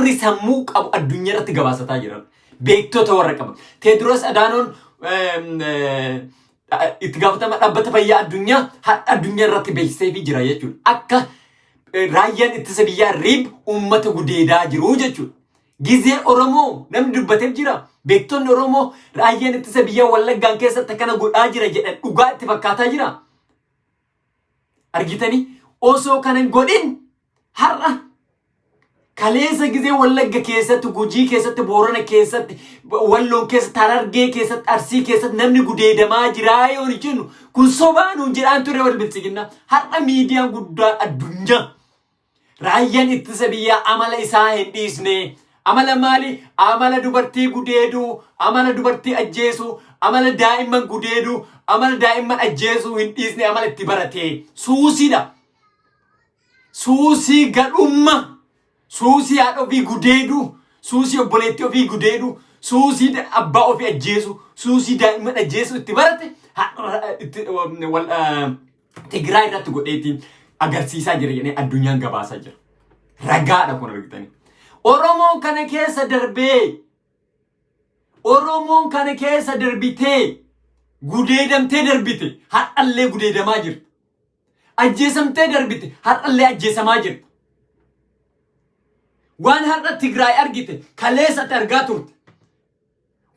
warri sammuu qabu addunyaa irratti gabaasataa jiran beektota warra qaban Teediroos Adaanoon itti gaafatama dhaabbata fayyaa addunyaa irratti beeksisee fi jira jechuudha. Akka raayyaan ittisa biyyaa riib uummata gudeedaa jiru jechuudha. Gizee Oromoo namni dubbateef jira. Beektonni Oromoo raayyaan ittisa biyyaa Wallaggaan keessatti kana godhaa jira jedhan dhugaa itti fakkaataa jira. Argitanii osoo kanan godhin har'a kaleessa gizee Wallagga keessatti Gujii keessatti Boorana keessatti Walloon keessatti Harargee keessatti Arsii keessatti namni gudeedamaa jira yoo jennu kun sobaanuun jedhaan ture wal bilchiginna. Har'a miidiyaan guddaa addunyaa raayyaan ittisa biyyaa amala isaa hin dhiisne. Amala maali? Amala dubartii gudeeduu, amala dubartii ajjeesuu, amala daa'imman gudeeduu, amala daa'imman ajjeesuu hin dhiisne amala itti barate. Suusiidha. Suusii gadhumma. Suusii haadha ofii gudeeduu, suusii obboleettii ofii gudeeduu, suusii abbaa ofii ajjeesuu, suusii daa'imman ajjeesuu itti barate Tigraay irratti godheetiin agarsiisaa jira jedhanii addunyaan gabaasaa jira. Ragaadha kun argitanii. Oromoon kana keessa darbee Oromoon kana keessa darbitee gudeedamtee darbite har'allee gudeedamaa jirti. Ajjeesamtee darbite har'allee ajjeesamaa jirti. Waan har'a Tigraay argite kaleessatti argaa turte.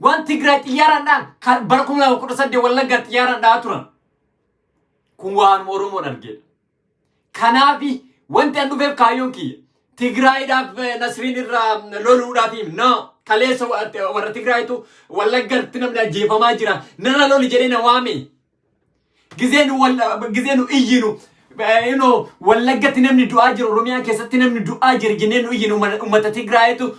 Waan Tigraay xiyyaaraan bara 2018 Wallaggaa xiyyaaraan dhaa turan. Kun waan Oromoon argeedha. Kanaafi wanti an dhufeef kaayyoon kiyya. Tigraayidhaaf Nasriin irraa loluudhaafi no kaleessa warra Tigraayitu Wallaggatti namni ajjeefamaa jira. Nana loli jedhee na waame. Gizeenu iyyinu Wallaggatti namni du'aa jiru Oromiyaa keessatti namni du'aa jira jennee nu iyyinu uummata Tigraayitu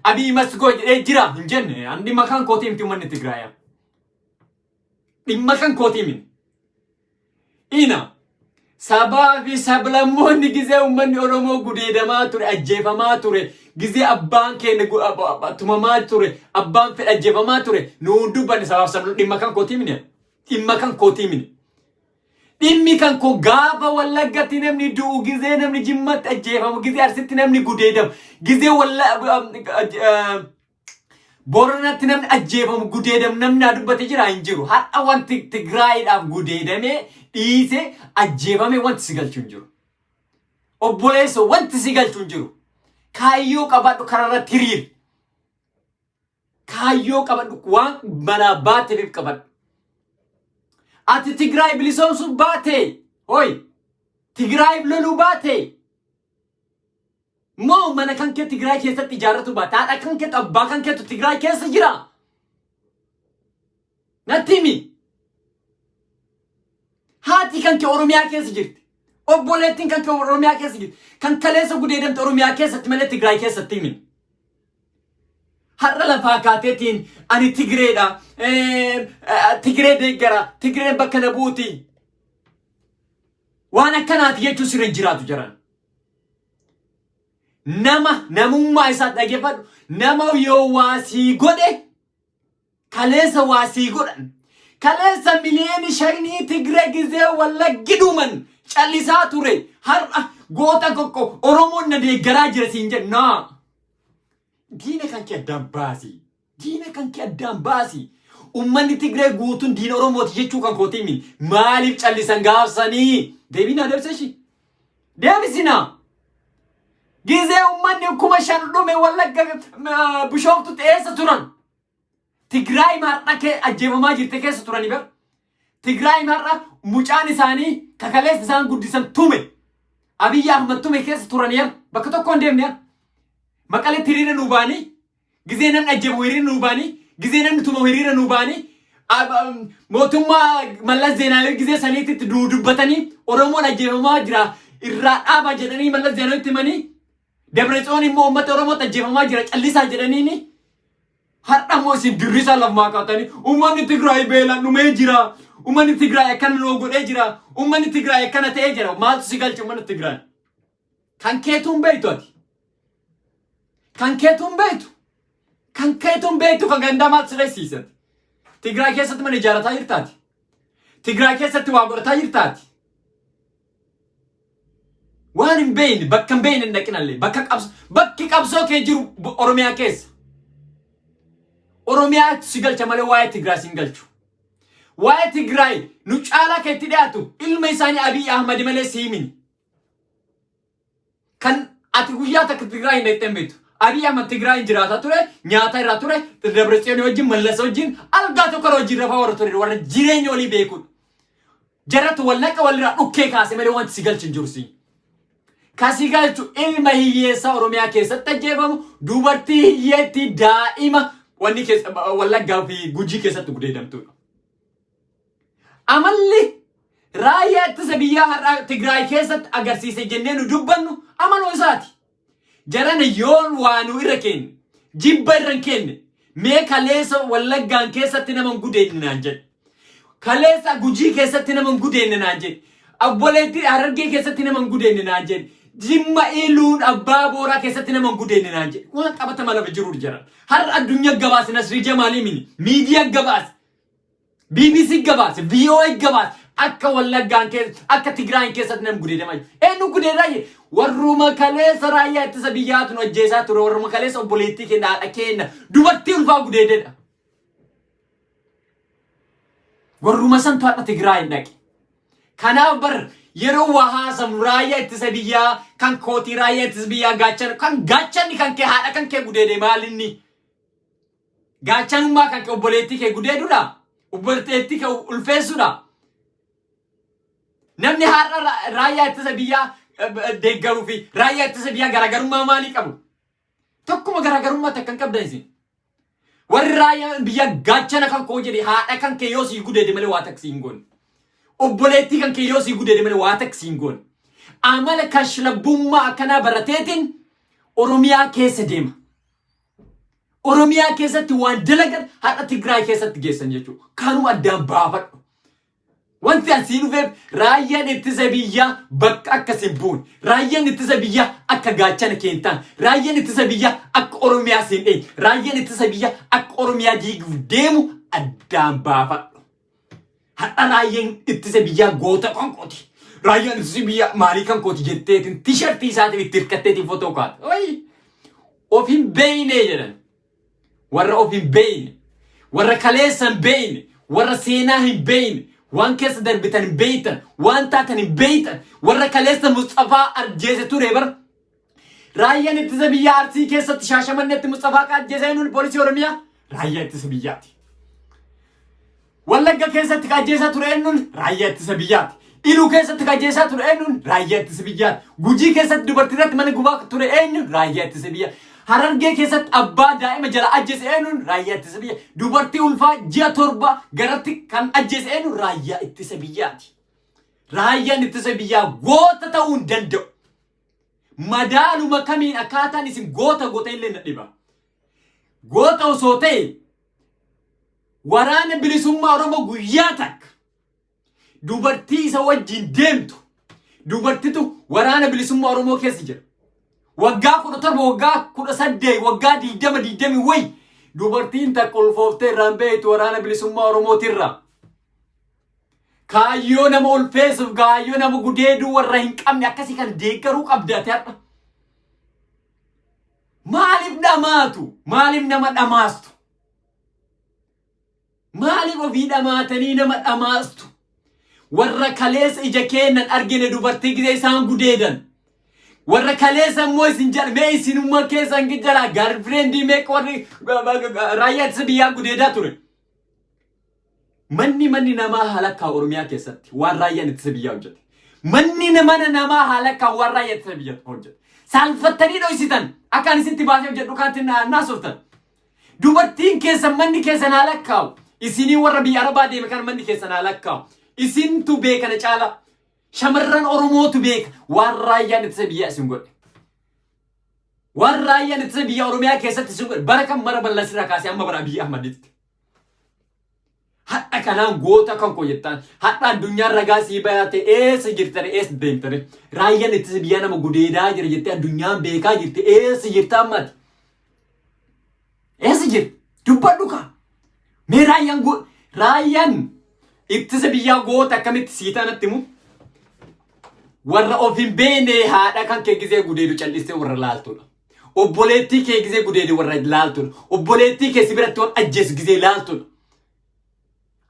Abiy Masgoo jedhee jira hin jenne. An dhimma kan kootii miti uummanni Tigraaya. Dhimma kan kootii miti. Ina Sababi sablammoonni gizee uummanni Oromoo gudeedamaa ture ajjeefamaa ture gizee abbaan keenya tumamaa ture abbaan fedha ajjeefamaa ture nuun dubbanne sabaaf sablu dhimma kan kootii miti. Dhimma kan kootii miti. Dhimmi kan koo gaafa Wallaggatti namni du'u gizee namni Jimmatti ajjeefamu gizee Arsitti namni gudeedamu gizee Booranatti namni ajjeefamu gudeedamu namni dubbate jira hin jiru. Har'a wanti Tigraayidhaaf gudeedamee dhiise ajjeefame wanti si galchu hin jiru. Obboleessa wanti si galchu hin jiru. Kaayyoo qabadhu kararratti hiriir. Kaayyoo qabadhu waan manaa baateef qabadhu. Ati Tigraay bilisoomsuuf baate. Hoy. Tigraay loluu baate. Moo mana kan kee Tigraay keessatti ijaarratu baate. Haadha kan kee abbaa kan keetu Tigraay keessa jira. Natti himi. Haati kan kee Oromiyaa keessa jirti. Obboleettiin kan kee Oromiyaa keessa jirti. Kan kaleessa gudeedamte Oromiyaa keessatti malee Tigraay keessatti himi. Har'a lafaa kaateetiin ani Tigreedha. Tigree deeggara. Tigreen bakka na buuti. Waan akkanaati jechuun sirra jiraatu jiran. Namummaa isaa dhageeffadhu. Nama yoo waasii godhe kaleessa waasii godhan. Kaleessa miliyooni 5 Tigree gizee Wallaggi dhuman callisaa ture. Har'a goota kokko Oromoon na deeggaraa jira siin jenna. Diina kan kee addaan baasi. Diina kan kee addaan baasi. Uummanni Tigree guutuun diina Oromooti jechuu kan kootii min. Maaliif callisan gaafsanii? Deebinaa deebseshi. Deebisina. Gizee uummanni 5,000 dhume Wallagga Bishooftu eessa turan? Tigraay mar'a kee ajjeefamaa jirte keessa turani bar. Tigraay mar'a mucaan isaanii kakaleessa isaan guddisan tume. Abiy Ahmad tume keessa turani yar bakka tokko hin deemne yar. Maqalee hiriira nuu baanii gizee namni ajjeefu hiriira nuu baanii gizee namni tuma hiriira nuu baanii mootummaa Mallas Zeenaawii gizee saniitti dubbatanii Oromoon ajjeefamaa jira irraa dhaaba jedhanii Mallas Zeenaawiitti himanii Dabretsoon immoo uummata Oromootti ajjeefamaa jira callisaa jedhaniini har'a immoo isin dirrisaa lafumaa kaatanii uummanni Tigraay beelaan dhumee jira. Uummanni Tigraay akkana nuu godhee jira. Uummanni Tigraay akkana ta'ee jira. Maaltu si galcha uummanni Tigraay? Kan keetuun beektu ati. Kan keetuun beektu. Kan keetuun beektu kan gandaa maaltu si dheessiisati? Tigraay keessatti mana ijaarataa jirtaati. Tigraay keessatti waa godhataa jirtaati. waan hin beeyne bakka hin beeyne hin dhaqinallee bakki qabsoo kee jiru Oromiyaa keessa. Oromiyaa si galcha malee waa'ee Tigraay si hin galchu. Waa'ee Tigraay nu caalaa keetti dhiyaatu ilma isaanii Abiy Ahmad malee si himini. Kan ati guyyaa takka Tigraay hin dhaqxeen beektu. Abiy Ahmad Tigraay jiraata ture, nyaata irraa ture, Dabratsiyoon wajjin Mallasa wajjin algaa tokko wajjin rafaa warra ture warra jireenya olii beekuudha. Jaratu wallaqa walirraa dhukkee kaase malee wanti si galchu hin jiru si. Kasi galchu ilma hiyyeessaa Oromiyaa keessatti ajjeefamu dubartii hiyyeetti daa'ima wanni keessa wallaggaa fi Gujii keessatti gudeedamtuudha. Amalli raayyaa ittisa biyyaa har'a Tigraay keessatti agarsiise jennee nu dubbannu amaluu isaati. Jarana yoon waanuu irra kenne jibba irra kenne mee kaleessa wallaggaan keessatti nama gudeedinaan jedhe. Kaleessa Gujii keessatti nama gudeedinaan jedhe. Abboleetti Harargee keessatti nama gudeedinaan jedhe. Jimma Iluun Abbaa Booraa keessatti nama gudeedinaan jedhe. Waan qabatama lafa jiru jiran. Har addunyaa gabaase Nasrii Jamaalii mini miidiyaa gabaase BBC gabaase VOA gabaase akka wallaggaan keessa akka Tigraay keessatti nama gudeedamaa jiru. Eenyu gudeedaa warruma kaleessa raayyaa ittisa biyyaatu nu ajjeesaa ture warruma kaleessa obboleettii keenya haadha keenya dubartii ulfaa gudeededha. Warruma santu haadha Tigraay dhaqe. Kanaaf bar yeroo wahaasam raayyaa ittisa biyyaa kan kootii raayyaa ittisa biyyaa gaachanni kan kee haadha kan kee gudeede maalinni. Gaachanummaa kan kee obboleettii kee gudeedudha. Obboleettii kee ulfeessuudha. Namni haadha raayyaa ittisa biyyaa deeggaruu fi raayyaa ittisa biyyaa garaagarummaa maalii qabu? Tokkuma garaagarummaa takkan qabdan isin. Warri raayyaa biyyaa gaachana kan koo jedhe haadha kan kee yoo sii gudeede malee waa taksii hin goone. Obboleettii kan kee yoo sii gudeede malee waa taksii hin goone. Amala kashlabbummaa akkanaa barateetiin Oromiyaa keessa deema. Oromiyaa keessatti waan dalagan haadha Tigraay keessatti geessan jechuudha. Kanuma addaan baafadhu. Wanti asii dhufeef raayyaan ittisa biyyaa bakka akkasiin buune. Raayyaan ittisa biyyaa akka gaachana keentaan. Raayyaan ittisa biyyaa akka Oromiyaa siin dheenye. Raayyaan ittisa biyyaa akka Oromiyaa diiguuf deemu addaan baafadhu. Hadha raayyaan ittisa biyyaa goota konkooti. Raayyaan ittisa biyyaa maalii kan kooti jetteetiin tishertii isaatiif itti hirkatteetiin footoo kaata. Of hin beeyne jedhan. Warra of hin beeyne. Warra kaleessa hin beeyne. Warra seenaa hin beeyne. Waan keessa darbitan hin beeytan. Waan taatan hin beeytan. Warra kaleessa Mustafaa ajjeese ture bar. Raayyaan ittisa biyyaa Arsii keessatti Shaashamanneetti Mustafaa ajjeese eenyuun poolisii Oromiyaa? Raayyaa ittisa biyyaati. Wallagga keessatti ajjeesaa ture eenyuun? Raayyaa ittisa biyyaati. Iluu keessatti ajjeesaa ture eenyuun? Raayyaa ittisa biyyaati. Gujii keessatti dubartiirratti mana gubaa ture eenyuun? Raayyaa ittisa biyyaati. Harargee keessatti abbaa daa'ima jala ajjeese eenyuun? Raayyaa ittisa biyyaa. Dubartii ulfaa ji'a 7 garatti kan ajjeese eenyuun? Raayyaa ittisa biyyaati. Raayyaan ittisa biyyaa goota ta'uu hin danda'u. Madaaluma kamiin akkaataan isin goota illee na dhiba. Goota osoo ta'e waraana bilisummaa Oromoo guyyaa takka dubartii isa wajjin deemtu. Dubartitu waraana bilisummaa Oromoo keessa jira. Waggaa 17 waggaa 18 waggaa 20 way dubartiin takka ulfooftee irraan beektu waraana bilisummaa Oromootirra. Kaayyoo nama ulfeessuuf kaayyoo nama gudeeduu warra hin qabne akkasii kan deeggaruu qabdaate har'a. Maaliif dhamaatu? Maaliif nama dhamaastu? Maaliif ofii dhamaatanii nama dhamaastu? Warra kaleessa ija keennan argine dubartii gisee isaan gudeedan. Warra kaleessa immoo isin jalmee isinummaa keessan gijjala girlfriendii meeq warri raayyaa ittisa biyyaa gudeedaa ture. Manni namaa halakkaa Oromiyaa keessatti waan raayyaan ittisa biyyaa hojjete. Manni namaa halakkaa waan raayyaa ittisa biyyaa hojjete. Salfattanii dhoysitan akkaan isitti baasee hojjedhu kaantiin naasoftan. Dubartiin keessan manni keessan halakkaa'u. Isinii warra biyya Arabaa deeme kan manni keessan halakkaa'u. Isintu beekana caala. Shamarran Oromootu beeka waan raayyaan ittisa biyyaa isin godhe. Waan raayyaan ittisa biyyaa Oromiyaa keessatti isin godhe bara kan mara bal'asirraa kaasee amma bara Abiy Ahmaditti. Hadha kanaan goota kan koo jettaan hadha addunyaan ragaa sii baate eessa jirtare eessa deemtare raayyaan ittisa biyyaa nama gudeedaa jira jettee addunyaan beekaa jirte eessa jirta ammati. Eessa jirti? Dubbadhu kaa. Mee raayyaan ittisa biyyaa goota akkamitti sii tanatti himu? warra of hin beekne haadha kan kee gizee gudeedu cal'istee warra laaltudha. Obboleettii kee gizee gudeedu warra laaltudha. Obboleettii kee si biratti waan ajjeesu gizee laaltudha.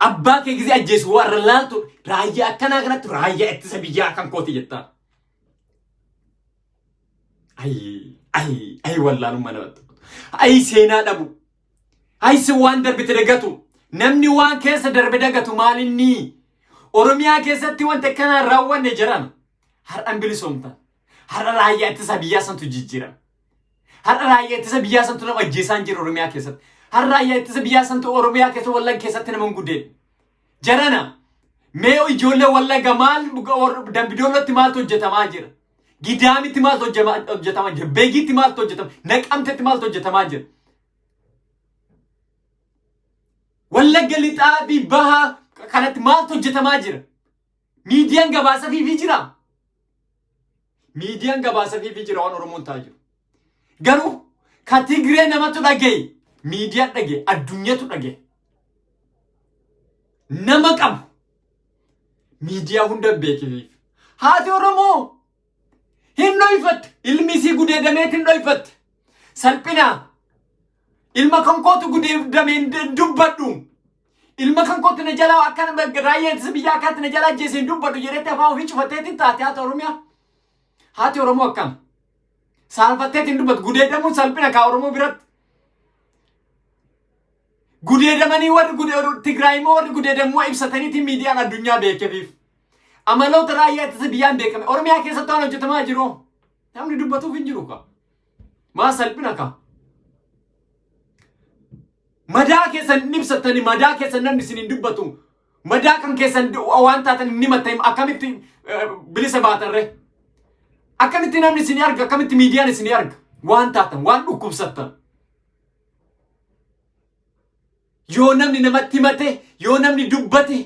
Abbaa kee gizee ajjeesu warra laaltudha. Raayyaa akkanaa kanatti raayyaa ittisa biyyaa kan kooti jettaa. Ay wallaalummaa namatti. Ay seenaa dhabu. Ay si waan darbite dagatu. Namni waan keessa darbe dagatu maalinni. Oromiyaa keessatti wanta kana raawwanne jiran. Har'an bilisoomtan. Har'a raayyaa ittisa biyyaa santu jijjiirama. Har'a raayyaa ittisa biyyaa santu nama ajjeesaan jiru Oromiyaa keessatti. Har'a raayyaa ittisa biyyaa santu Oromiyaa keessa Wallagga keessatti nama guddeen. Jarana mee ijoollee Wallagga maal Dambidoolotti maaltu hojjetamaa jira? Gidaamitti maaltu hojjetamaa jira? Beegitti maaltu hojjetama? Naqamtetti maaltu hojjetamaa jira? Wallagga lixaa fi bahaa kanatti maaltu hojjetamaa jira? Miidiyaan gabaasa fi jira. Miidiyaan gabaasa fi jira waan Oromoon ta'aa jiru. Garuu ka Tigree namatu dhagaye. Miidiyaan dhagaye. Addunyatu dhagaye. Nama qabu. Miidiyaa hunda beekiif. Haati Oromoo hin dhoyfatte. Ilmi isii gudeedameet hin dhoyfatte. Salphina. Ilma kan kootu gudeedameen dubbadhu. Ilma kan kootu na jalaa akkana raayyaa ittisa biyyaa akkaatti na jalaa ajjeeseen dubbadhu jedhetti afaan ofii cufatteetiin taate haati Oromiyaa. Haati Oromoo akkam. Saalfatteetiin dubbatu gudeedamuun salphina kaa Oromoo biratti. Gudeedamanii warri Tigraayimmoo warri gudeedamuu ibsataniitiin miidiyaan addunyaa beekefiif. Amaloota raayyaa ittisa biyyaan beekame. Oromiyaa keessatti waan hojjetamaa jiru. Namni dubbatuuf hin jiru ka. Maa salphina ka. Madaa keessan ibsatanii madaa keessan namni isin hin dubbatu. Madaa kan keessan waan taatan inni matta'im akkamitti bilisa baatarre. Akkamitti namni isin arga akkamitti miidiyaan isin arga. Waan taatan waan dhukkubsattan. Yoo namni namatti himate yoo namni dubbate.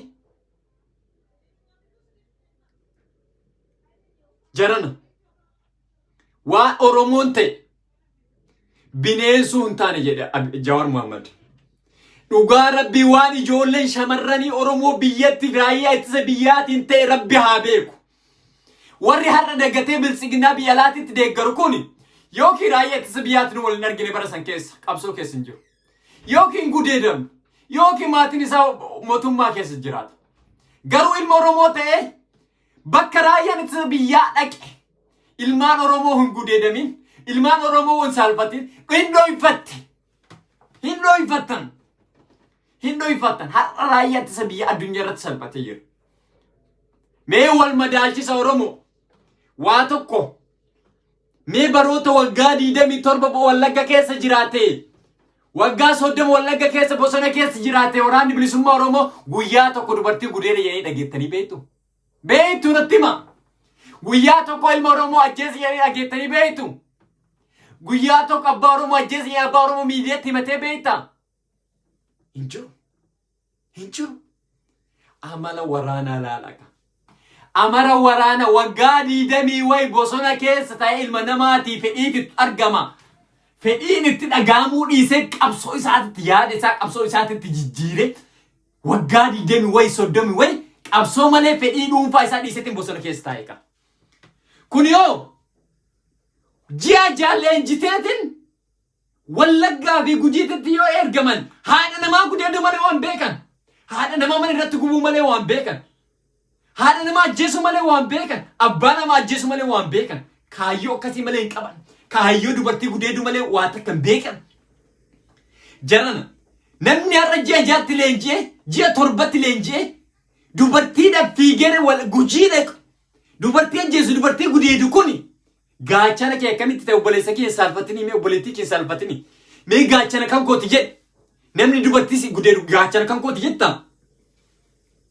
Jarana waan Oromoon ta'e bineensuu hin taane jedhe Jawaar Mohaammed. Dhugaa Rabbii waan ijoolleen shamarranii Oromoo biyyatti raayyaa ittisa biyyaatiin ta'e Rabbi haa beeku. Warri har'a dagatee bilisiginaa biyya alaatiitti deeggaru kun yookiin raayyaa ittisa biyyaatiin waliin argine bara san keessa qabsoo keessa hin jiru. Yookiin gudeedamu yookiin maatiin isaa mootummaa keessa jiraata. Garuu ilma Oromoo ta'e bakka raayyaan ittisa biyyaa dhaqe ilmaan Oromoo hin gudeedamin ilmaan Oromoo hin saalfatin hin dhoyfatte. Hin dhoyfattan. Hin dhoyfattan. Har'a raayyaa ittisa biyyaa addunyaa irratti salphatee jira. Mee wal madaalchisa Oromoo waa tokko mee baroota waggaa 27 Wallagga keessa jiraate waggaa 30 Wallagga keessa bosona keessa jiraate waraanni bilisummaa Oromoo guyyaa tokko dubartii gudeeda jedhanii dhageettanii beektu. Beektu natti hima. Guyyaa tokko ilma Oromoo ajjeese jedhanii dhageettanii beektu. Guyyaa tokko abbaa Oromoo ajjeese jedhanii abbaa Oromoo miidiyaatti himatee beekta. Hin jiru. Hin jiru. Amala waraanaa laalaqa. Amara waraana waggaa 20 way bosona keessa ta'e ilma namaatii fedhiitti argama. Fedhiin itti dhagaamuu dhiisee qabsoo isaatti yaada isaa qabsoo isaatti jijjiire waggaa 20 way 30 way qabsoo malee fedhii dhuunfaa isaa dhiiseetiin bosona keessa taa'e qaba. Kun yoo ji'a jaalleen jiteetiin Wallaggaa fi Gujiitti yoo ergaman haadha namaa gudeedu malee waan beekan. Haadha namaa mana irratti gubuu malee waan beekan. Haadha namaa ajjeesu malee waan beekan. Abbaa namaa ajjeesu malee waan beekan. Kaayyoo akkasii malee hin qaban. Kaayyoo dubartii gudeedu malee waa takka hin beekan. Jarana namni har'a ji'a jaatti leenji'ee ji'a torbatti leenji'ee dubartiidhaaf fiigee Gujii dhaqu. Dubartii ajjeesu dubartii gudeedu kuni gaachana kee akkamitti ta'e obboleessa kee saalfatini mee obboleettii kee saalfatini. Mee gaachana kan kooti jedhe. Namni dubartii gudeedu gaachana kan kooti jetta.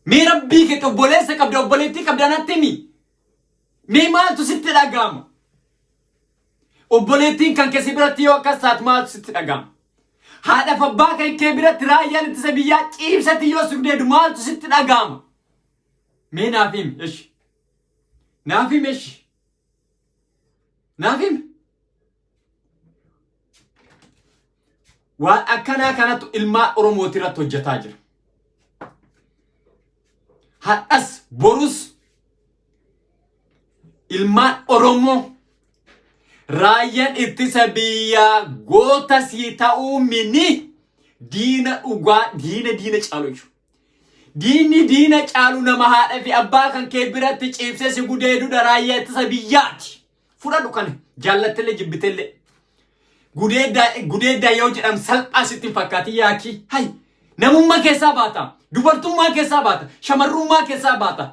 Mee Rabbii kee obboleessa qabda obboleettii qabda natti himi. Mee maaltu sitti dhaga'ama? Obboleettiin kan kee si biratti yoo akkas taatu maaltu sitti dhaga'ama? Haadhaaf abbaa kan kee biratti raayyaan ittisa biyyaa ciibsatti yoo si gudeedu maaltu sitti dhaga'ama? Mee naaf himi ishi. Naaf himi ishi. Naaf himi. Waan akkanaa kanatu ilmaa Oromooti irratti hojjetaa jira. Hadhas borus ilmaan Oromoo raayyaan ittisa biyyaa goota sii ta'uu mini diina dhugaa diina caalu jechuudha. Diina caalu nama haadha fi abbaa kan kee biratti ciibsee si gudeedudha raayyaa ittisa biyyaati. Fudhadhu kana jaallatteellee jibbiteellee. Gudeeddaa yoo jedhamu salphaa sitti fakkaati yaaki. Hay namummaa keessaa baata. Dubartummaa keessaa baata. Shamarrummaa keessaa baata.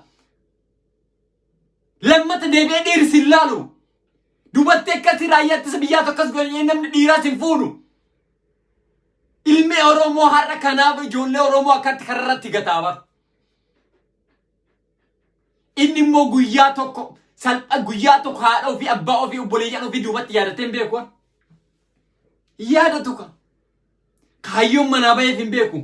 Lammata deebi'ee dhiirsi hin laalu. Dubartii akkasii raayyaa ittisa biyyaa tokkos godhanii namni dhiiraas hin fuudhu. Ilmi Oromoo har'a kanaaf ijoollee Oromoo akkatti kararratti gataaba. Inni immoo guyyaa tokko salpha guyyaa tokko haadha ofii abbaa ofii obboleeyyan ofii duubatti yaadateen beeku. Yaadatu ka. Kaayyoon manaa baheef hin beeku.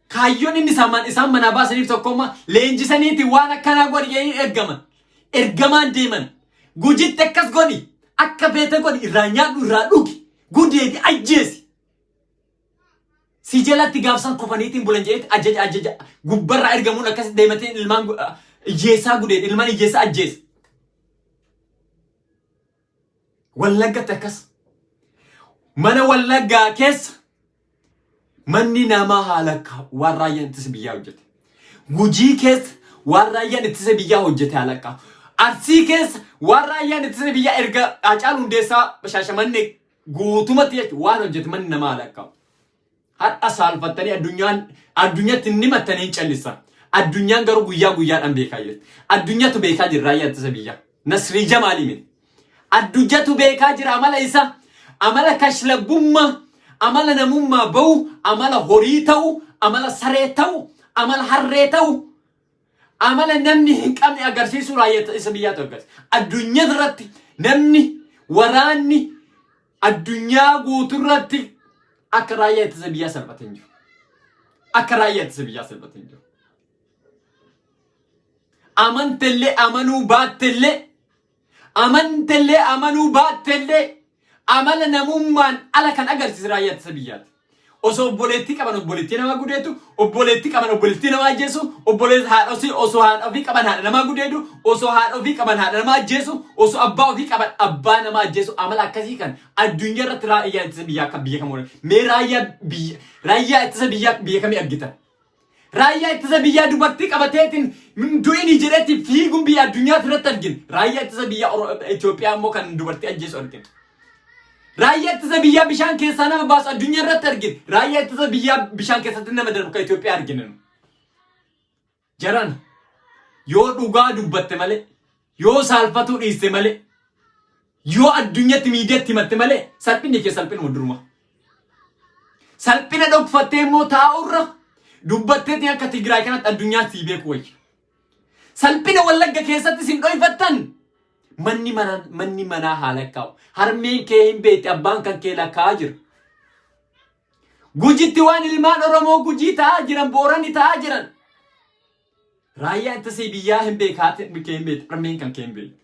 Kaayyoon inni isaan manaa baasaniif tokkommaa leenjisaniiti waan akkanaa godhanii ergaman. Ergamaan deeman. Gujitti akkas godhi. Akka beete godhi irraa nyaadhu irraa dhugi. Gudeedi ajjeesi. Si jalatti gaafsan kofaniitiin bulan jedheeti ajaja gubbarraa ergamuun akkas deemateen ilmaan ijjeessaa gudeedi ilmaan ijjeessaa ajjeesi. Wallaggatti akkas. Mana Wallaggaa keessa manni namaa haalakka waan raayyaan ittisa biyyaa hojjete. Gujii keessa waan raayyaan ittisa biyyaa hojjete haalakka. Arsii keessa waan raayyaan ittisa biyyaa erga Hacaaluu Hundeessaa Shaashamannee guutumatti jechuudha waan hojjete manni namaa haalakka. Hadha saalfattanii addunyatti inni mattanii hin callisan. Addunyaan garuu guyyaadhaan beekaa jirti. Addunyatu beekaa jira raayyaa ittisa biyyaa. Nasrii Jamaalii miti. Addunyatu beekaa jira amala isa. Amala kashlabbummaa, amala namummaa bahu, amala horii ta'u, amala saree ta'u, amala harree ta'u, amala namni hin qabne agarsiisu raayyaa ittisa biyyaa ta'u. Addunyaa irratti namni waraanni addunyaa guuturratti akka raayyaa ittisa biyyaa salphatee jiru. Akka raayyaa ittisa biyyaa salphatee jiru. Amantellee amanuu baattellee amala namummaan ala kan agarsiisu raayyaa ittisa biyyaati. Osoo obboleettii qaban obboleettii namaa gudeedu, obboleettii qaban obboleettii namaa ajjeesu, obboleettii haadha osoo haadha ofii qaban haadha namaa gudeedu, osoo haadha ofii qaban haadha namaa ajjeesu, osoo abbaa ofii qaban abbaa namaa ajjeesu amala akkasii kan addunyaa irratti raayyaa ittisa biyyaa akka biyya kamuu mee raayyaa ittisa biyya kamii argitan? Raayyaa ittisa biyyaa dubartii qabateetiin du'ini jedhetti fiiguun biyya addunyaa irratti argin. Raayyaa ittisa biyyaa Itoophiyaa immoo kan dubartii ajjeesu argin. Raayyaa ittisa biyyaa bishaan keessaa nama baasu addunyaa irratti argin. Raayyaa ittisa biyyaa bishaan keessatti nama darbu kan Itoophiyaa arginu. Jaran yoo dhugaa dubbatte malee, yoo saalfatuu dhiiste malee, yoo addunyatti miidiyaatti himatte malee salphinni kee salphina duruma. Salphina dhokfattee immoo taa'urra dubbatteetiin akka Tigraay kanatti addunyaa sii beeku wayya. Salphina Wallagga keessatti sin dhoyfattan. Manni manaa haalakkaa'u. Harmeen kee hin beekte abbaan kan kee lakkaa'aa jira. Gujitti waan ilmaan Oromoo gujii ta'aa jiran boorani ta'aa jiran. Raayyaa ittisa biyyaa hin beekaatin kee hin beekte harmeen kan kee hin beekte.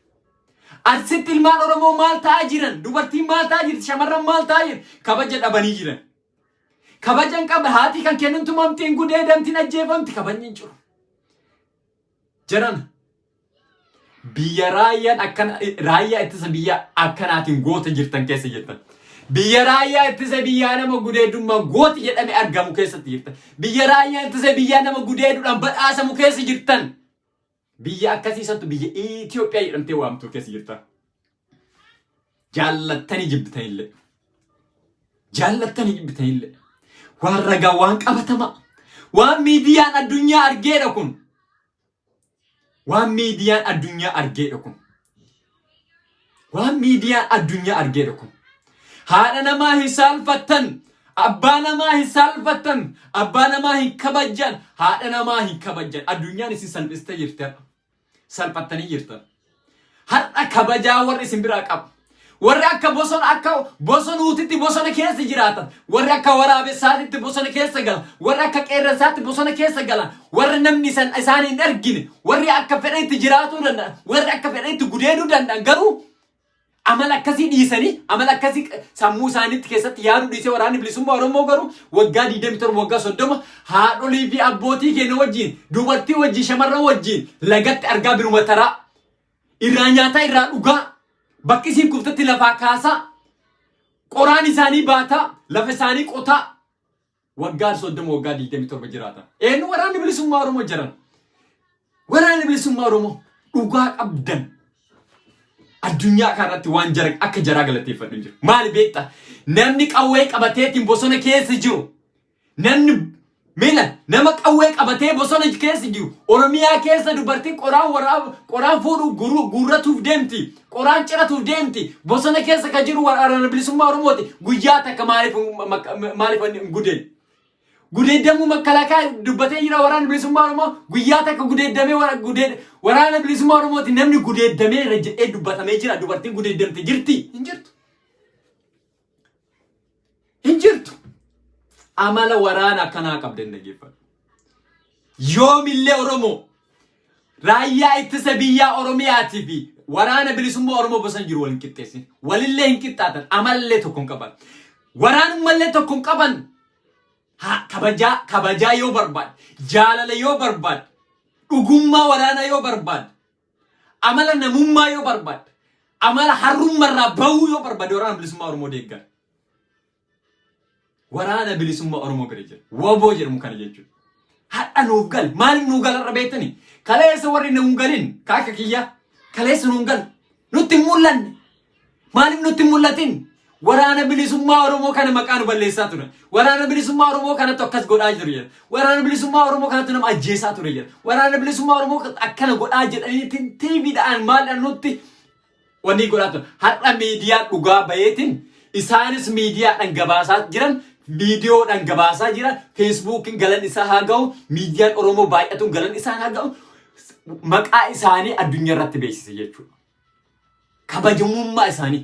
Arsitti ilmaan Oromoo maal ta'aa jiran? Dubartiin maal ta'aa jirti? Shamarran maal ta'aa jirti? Kabaja dhabanii jiran. Kabajan qaba haati kan kennantumamtiin gudeedamtiin ajjeefamti kabajni hin jiru. Jaran biyya raayyaa ittisa biyyaa akkanaatiin goota jirtan keessa jirtan. Biyya raayyaa ittisa biyyaa nama gudeedummaa gooti jedhame argamu keessatti jirtan. Biyya raayyaa ittisa biyyaa nama gudeeduudhaan badhaasamu keessa jirtan. Biyya akkasiisantu biyya Itoophiyaa jedhamtee waamtu keessa jirtan. Jaallattanii jibbitanillee. Waan ragaa waan qabatama. Waan miidiyaan addunyaa argeedha kun. Waan miidiyaan addunyaa argeedha kun. Haadha namaa hin saalfattan. Abbaa namaa hin saalfattan. Abbaa namaa hin kabajjan. Haadha namaa hin kabajjan. Addunyaan isin salphistee jirtan. Salphattanii jirtan. Har'a kabajaa warri isin biraa qabu. Warri akka bosonuutitti bosona keessa jiraatan. Warri akka waraabessaatitti bosona keessa galan. Warri akka qeerransaatti bosona keessa galan. Warri namni isaan hin argine. Warri akka fedheetti jiraatuu danda'an. Warri akka fedheetti gudeeduu danda'an. Garuu amala akkasii dhiisanii amala akkasii sammuu isaaniitti keessatti yaaduu dhiisee waraanni bilisummaa Oromoo garuu waggaa 27 waggaa 30 haadholii fi abbootii keenya wajjin dubartii wajjin shamarran wajjin lagatti argaa biruma taraa. irraanyaataa irraa dhugaa bakki isiin kuftatti lafaa kaasaa qoraan isaanii baataa lafa isaanii qotaa waggaa 30 waggaa 27 jiraata. Eenyu waraanni bilisummaa Oromoo jiran waraanni bilisummaa Oromoo dhugaa qabdan addunyaa kanarratti waan jara akka jaraa galateeffadhu jiru. Maali beektaa namni qawwee qabateetiin bosona keessa jiru namni Mila nama qawwee qabatee bosona keessa jiru Oromiyaa keessa dubartiin qoraan fuudhu gurratuuf deemti qoraan ciratuuf deemti bosona keessa ka jiru waraana bilisummaa Oromooti guyyaa takka maaliif gudeeddamu makkalakaa dubbatee jira waraana bilisummaa Oromoo guyyaa takka gudeeddamee waraana bilisummaa Oromooti namni gudeeddamee irra jedhee dubbatamee jira dubartiin gudeeddamte jirti hin jirtu amala waraana akkanaa qabdan dhageeffadhu. Yoomillee Oromoo raayyaa ittisa biyyaa Oromiyaatii fi waraana bilisummaa Oromoo bosona jiru wal hin qixxeessin. Walillee hin qixxaatan amallee tokko hin qaban. Waraanummallee tokko hin qaban. Kabajaa yoo barbaad, jaalala yoo barbaad, dhugummaa waraanaa yoo barbaad, amala namummaa yoo barbaad, amala harrummarraa bahuu yoo barbaad waraana bilisummaa Oromoo deeggar. Waraana bilisummaa Oromoo bira jira. Waboo jedhamu kana jechuudha. Hadha nuuf gal. Maaliif nuuf galarra beektanii? Kaleessa warri nuuf galin kaaka kiyya. Kaleessa nuuf gal. Nutti hin mul'anne. Maaliif nutti hin mul'atin? Waraana bilisummaa Oromoo kana maqaa nu balleessaa ture. Waraana bilisummaa Oromoo kanatti akkas godhaa jiru jira. Waraana bilisummaa Oromoo kanatti nama ajjeesaa ture jira. Waraana bilisummaa Oromoo akkana godhaa jedhanii TVdhaan maaldhaan nutti wanni godhaa ture. Hadha miidiyaa dhugaa bayeetiin isaanis miidiyaadhaan gabaasaa jiran viidiyoodhaan gabaasaa jira feesbuukiin galan isaa haa ga'u miidiyaan Oromoo baay'atuun galan isaa haa ga'u maqaa isaanii addunyaa irratti beeksise jechuudha. Kabajamummaa isaanii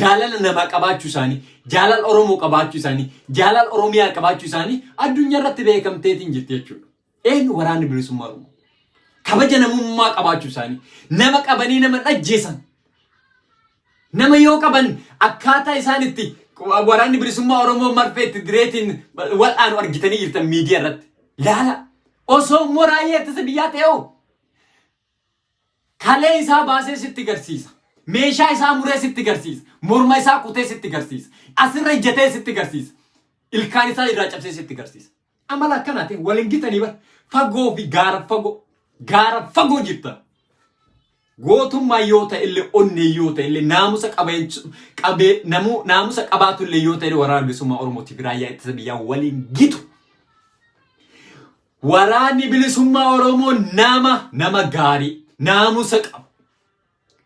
jaalala namaa qabaachuu isaanii jaalala Oromoo qabaachuu isaanii jaalala Oromiyaa qabaachuu isaanii addunyaa irratti beekamteetiin jirti jechuudha. Eenyu waraanni bilisummaa Oromoo kabaja namummaa qabaachuu isaanii nama qabanii nama ajjeesan nama yoo qaban akkaataa isaanitti waraanni bilisummaa Oromoo marfeetti direetiin wal'aanu argitanii jirtan miidiyaa irratti. Laala osoo immoo raayyaa ittisa biyyaa ta'ee'oo kalee isaa baasee sitti garsiisa. Meeshaa isaa muree sitti garsiisa. Morma isaa kutee sitti garsiisa. Asirra ijjatee sitti garsiisa. Ilkaan isaa irraa cabsee sitti garsiisa. Amala akkanaatiin waliin gitanii bara fagoo fi gaara fagoo jirta. Gootummaa yoo ta'e illee onnee yoo ta'e illee naamusa naamusa qabaatu illee yoo ta'e waraana bilisummaa Oromootiif raayyaa ittisa biyyaa waliin gitu. Waraanni bilisummaa Oromoo nama gaarii naamusa qabu.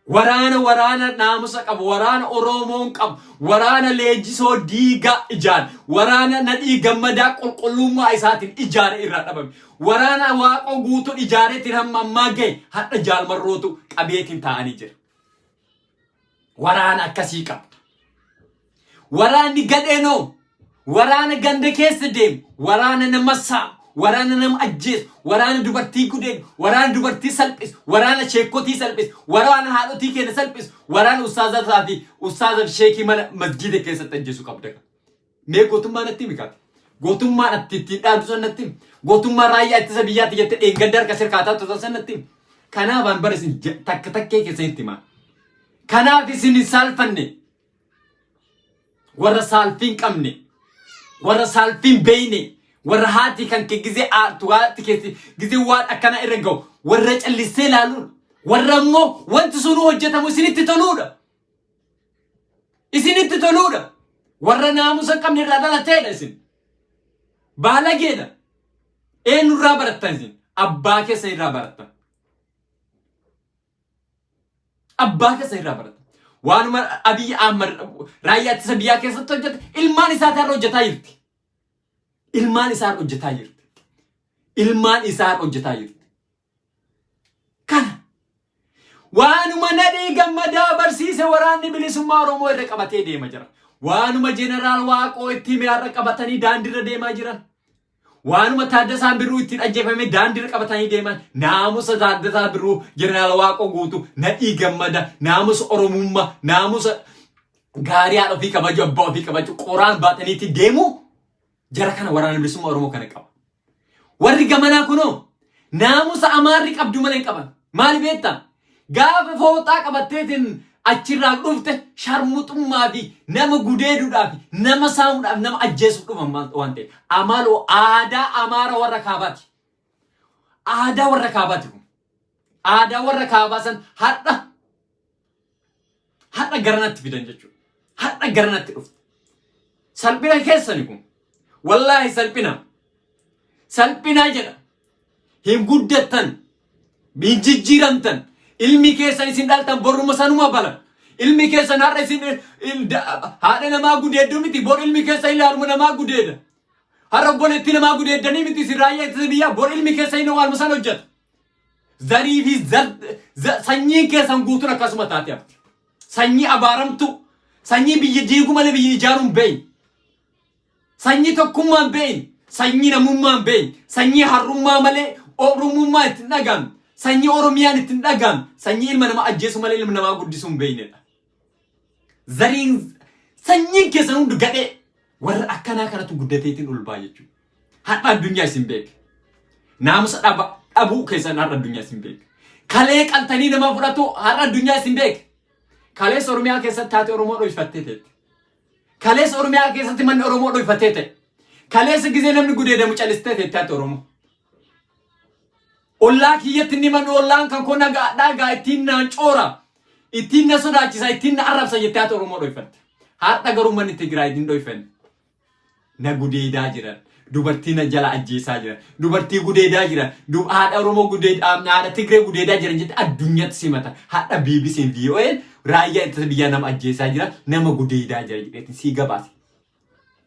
Waraana naamusa qabu. Waraana Oromoon qabu. Waraana leenjisoo diigaa ijaan. Waraana nadhii gammadaa qulqullummaa isaatiin ijaare irraa dhabame. Waraana waaqoo guutuun ijaareetiin hamma ammaa gahe hadha jaalmarrootu qabeetiin ta'anii jira. Waraana akkasii qabda. Waraanni gadheenoo. Waraana ganda keessa deemu. Waraana nama saamu. Waraana nama ajjeesu. Waraana dubartii gudeedu. Waraana dubartii salphisu. Waraana sheekotii salphisu. Waraana haadhotii keenya salphisu. Waraana ustaazataa fi ustaaza sheekii mana masjida keessatti ajjeesu qabda. Mee gootummaa natti mikaate. Gootummaan atti ittiin dhaabdu sanatti. Gootummaa raayyaa ittisa biyyaatti jettee dheengadda harka sirkaataa tutan sanatti. Kanaafaan bara isin takkee keessanitti himaa. Kanaaf isin hin saalfanne. Warra saalfiin qabne. Warra saalfiin beeyne. Warra haati kan ke gizee aatuwaatti keessi gizee waan akkana irra ga'u. Warra callisee laaluudha. Warra immoo wanti sun hojjetamu isinitti toluudha. Isinitti toluudha. Warra naamusa qabne irraa dhalateedha isin. Baalageedha. Eenyurraa barattan isin? Abbaa keessa irraa barattan. Abbaa keessa irraa barattan. Waanuma Abiy Ahmed raayyaa ittisa biyyaa keessatti hojjete ilmaan isaatii irra hojjetaa jirti. Ilmaan isaa hojjetaa jirti. Ilmaan isaa hojjetaa jirti. Kana waanuma nadhii gammadaa barsiise waraanni bilisummaa Oromoo irra qabatee deema jira. Waanuma jeneraal Waaqoo itti mi'aarra qabatanii daandiirra deemaa jiran. Waanuma Taaddasaan Birruu ittiin ajjeefamee daandiirra qabatanii deeman. Naamusa Taaddasaa Birruu jeneraal Waaqoo guutu nadhii gammada naamusa Oromummaa naamusa gaarii haadha ofii kabaju abbaa ofii kabaju qoraan baataniitti deemu. Jara kana waraana bilisummaa Oromoo kana qaba. Warri gamanaa kunoo naamusa amaarri qabdu malee qaban. Maali beektaa? gaafa fooxaa qabatteetiin achirraa dhufte sharmuxummaa fi nama gudeeduudhaaf nama saamuudhaaf nama ajjeesuudhaaf waan ta'e amaloo aadaa amaara warra kaabaati. Aadaa warra kaabaati kun aadaa warra kaabaa san hadha garanatti fidan jechuudha. Hadha garanatti dhufte. Salphina keessani kun wallahi salphina jedha. Hin guddattan hin jijjiiramtan ilmi keessan isin dhaltan borruma sanuma bala. Ilmi keessan har'a isin haadha namaa gudeeddu miti bor ilmi keessan ilaaluma namaa gudeeda. Har'a obboleetti namaa gudeeddanii miti isin raayyaa ittisa biyyaa bor ilmi keessan inni waan san hojjeta. Zarii fi sanyii keessan guutuun akkasuma taate hafti. Sanyii abaaramtu sanyii biyya diiguu malee biyya ijaaruun beeyin. Sanyii tokkummaan beeyin. Sanyii namummaan beeyin. Sanyii harrummaa malee oromummaa ittiin dhagaam. Sanyii oromiyaan ittiin dhagaam. Sanyii ilma namaa ajjeesu malee ilma namaa guddisuun beeyinedha. Zariin sanyiin keessan hundi gadhee warra akkanaa kanatu guddateetiin ol baa jechuudha. Har'a addunyaa isin beeka. Naamusa dhabuu keessan har'a addunyaa isin beeka. Kalee qaltanii nama fudhatu har'a addunyaa isin beeka. Kalees Oromiyaa keessatti taate Oromoo dho'ifattee ta'e. Kalees Oromiyaa keessatti manni Oromoo dho'ifattee ta'e. Kalees gizee namni gudeedamu calistee ta'e taate Oromoo. Ollaa kiyyatti inni manni ollaan kan koo dhagaa ittiin naan coora. Ittiin na sodaachisa ittiin na arrabsa jettee taate Oromoo dho'ifatte. Har'a garuu manni Tigraay ittiin dho'ifanne. Na gudeedaa jiran. Dubartii na jala ajjeesaa jiran. Dubartii gudeedaa jiran. Haadha Oromoo gudeedaa haadha Tigree gudeedaa jiran jettee addunyaatti simata. Haadha BBC'n VOA'n raayyaa ittisa biyyaa nama ajjeesaa jira nama gudeedaa jira jedheetiin sii gabaase.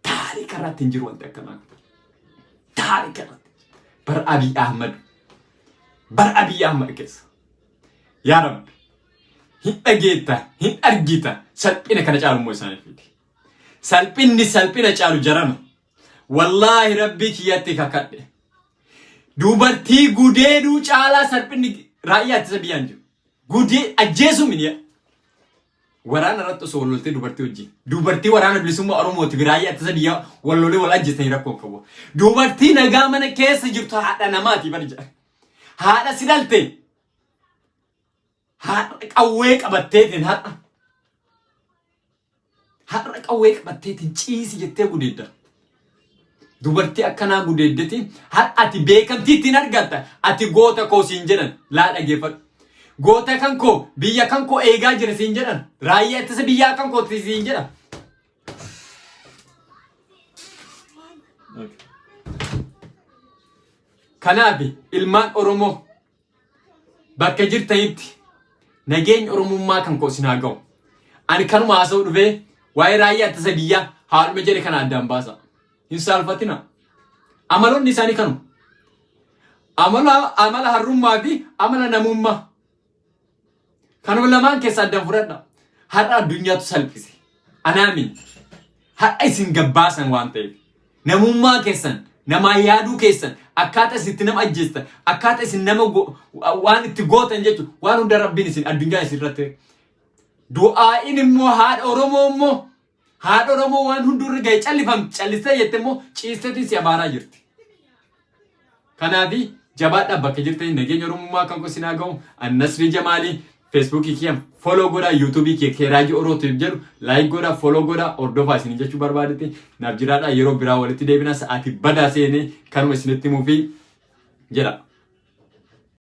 Taarika irratti hin jiru wanti akkanaa. Taarika irratti. Bara Abiy Ahmad keessa. Yaa Rabbi. Hin dhageetta, hin argita. Salphina kana caalummoo isaaniif fidi. Salphina caalu jarama. Wallaahi Rabbii kiyyatti kakadhe. Dubartii gudeeduu caalaa salphinni raayyaa ittisa biyyaan jiru. Gudee ajjeesu miniya. Waraana irratti osoo walloltee dubartii wajjin. Dubartii waraana bilisummaa Oromooti raayyaa ittisa biyyaa wallolee wal ajjeesanii rakkoon qabu. Dubartii nagaa mana keessa jirtu haadha namaati barja. Haadha si dhalte. Haadha qawwee qabatteetiin haadha. Haadha qawwee qabatteetiin ciisi jettee gudeedda. Dubartii akkanaa gudeeddetiin haadha ati beekamtii ittiin argatta. Ati goota koo siin jedhan laa dhageeffadhu. Goota kan koo biyya kan koo eegaa jira siin jedhan. Raayyaa ittisa biyyaa kan koo siin jedhan. Kanaaf ilmaan Oromoo bakka jirtanitti nageenya Oromummaa kan koo isin haa ga'u. Ani kanuma haasa'u dhufee waa'ee raayyaa ittisa biyyaa haadhuma jedhe kana addaan baasa. Hin saalfatina. Amaloonni isaanii kanuma. Amala harrummaa fi amala namummaa. Kanuma lamaan keessa addaan fudhadha. Har'a addunyaatu salphise. Anaamin. Har'a isin gabbaasan waan ta'eef. Namummaa keessan, namaa yaaduu keessan, akkaataa isin nama ajjeestan, akkaataa isin nama waan itti gootan jechuudha. Waan hunda Rabbiin isin addunyaa isin irratti. Du'aa'iin immoo haadha Oromoo immoo haadha Oromoo waan hundurra ga'e callistee jette immoo ciisteetiin si abaaraa jirti. Kanaafi jabaadhaa bakka jirtanii nageenya Oromummaa kan isin haa ga'u. Annasrii Jamaalii Facebookii kiyam follow godhaa YouTubeii kee Keeraajii Orootiif jedhu like godhaa follow godhaa hordofaa isin jechuu barbaadete naaf jiraadhaa yeroo biraa walitti deebina sa'aatii badaa seenee kanuma isinitti himuufi jedha.